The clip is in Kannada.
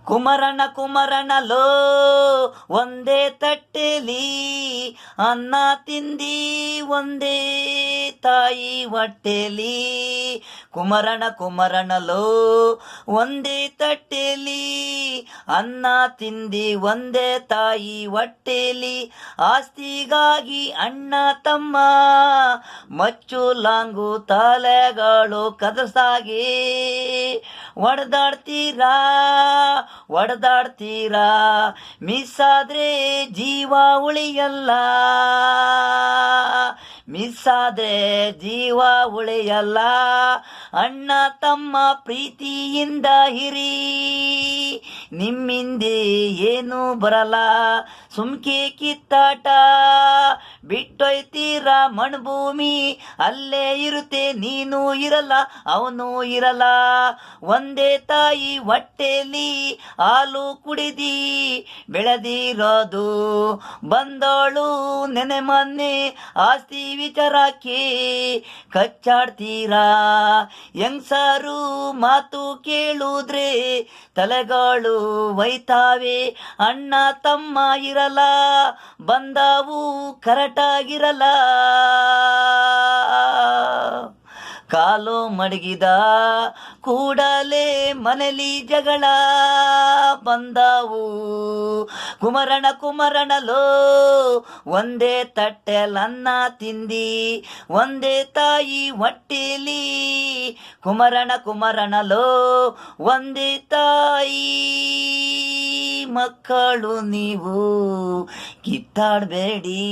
ಕುಮರನ ಕುಮರನಲೋ ಒಂದೇ ತಟ್ಟೆಲಿ ಅನ್ನ ತಿಂದಿ ಒಂದೇ ತಾಯಿ ಹೊಟ್ಟೆಲಿ. ಕುಮರನ ಕುಮರನಲೋ ಒಂದೇ ತಟ್ಟೆಲಿ ಅನ್ನ ತಿಂದಿ ಒಂದೇ ತಾಯಿ ಹೊಟ್ಟೆಲಿ. ಆಸ್ತಿಗಾಗಿ ಅಣ್ಣ ತಮ್ಮ ಮಚ್ಚು ಲಾಂಗು ತಲೆಗಳು ಕದಸಾಗಿ ಒಡೆದಾಡ್ತೀರಾ ಮಿಸ್ಸಾದ್ರೆ ಜೀವ ಉಳಿಯಲ್ಲ, ಮಿಸ್ಸಾದ್ರೆ ಜೀವ ಉಳಿಯಲ್ಲ. ಅಣ್ಣ ತಮ್ಮ ಪ್ರೀತಿಯಿಂದ ಹಿರಿ ನಿಮ್ಮಿಂದೆ ಏನು ಬರಲ್ಲ. ಸುಮ್ಕೆ ಕಿತ್ತಾಟ ಬಿಟ್ಟೊಯ್ತೀರ ಮಣ್ಭೂಮಿ ಅಲ್ಲೇ ಇರುತ್ತೆ, ನೀನು ಇರಲ್ಲ ಅವನು ಇರಲ್ಲ. ಒಂದೇ ತಾಯಿ ಹೊಟ್ಟೆಲಿ ಹಾಲು ಕುಡಿದಿ ಬೆಳೆದಿರೋದು ಬಂದೋಳು ನೆನೆ ಮೊನ್ನೆ ಆಸ್ತಿ ವಿಚಾರಕ್ಕೆ ಕಚ್ಚಾಡ್ತೀರಾ. ಹೆಂಗ್ಸಾರು ಮಾತು ಕೇಳುದ್ರೆ ತಲೆಗಳು ಒಯ್ತಾವೆ. ಅಣ್ಣ ತಮ್ಮ ಇರಲ್ಲ ಬಂದವು ಕರೆಕ್ಟಾಗಿರಲ್ಲ. ಕಾಲು ಮಡಗಿದ ಕೂಡಲೇ ಮನೆಯಲ್ಲಿ ಜಗಳ ಬಂದವು. ಕುಮರನ ಕುಮರನಲೋ ಒಂದೇ ತಟ್ಟೆಲನ್ನ ತಿಂದಿ ಒಂದೇ ತಾಯಿ ಹೊಟ್ಟೆಲಿ. ಕುಮರನ ಕುಮರನಲೋ ಒಂದೇ ತಾಯಿ ಮಕ್ಕಳು ನೀವು ಕಿತ್ತಾಡಬೇಡಿ.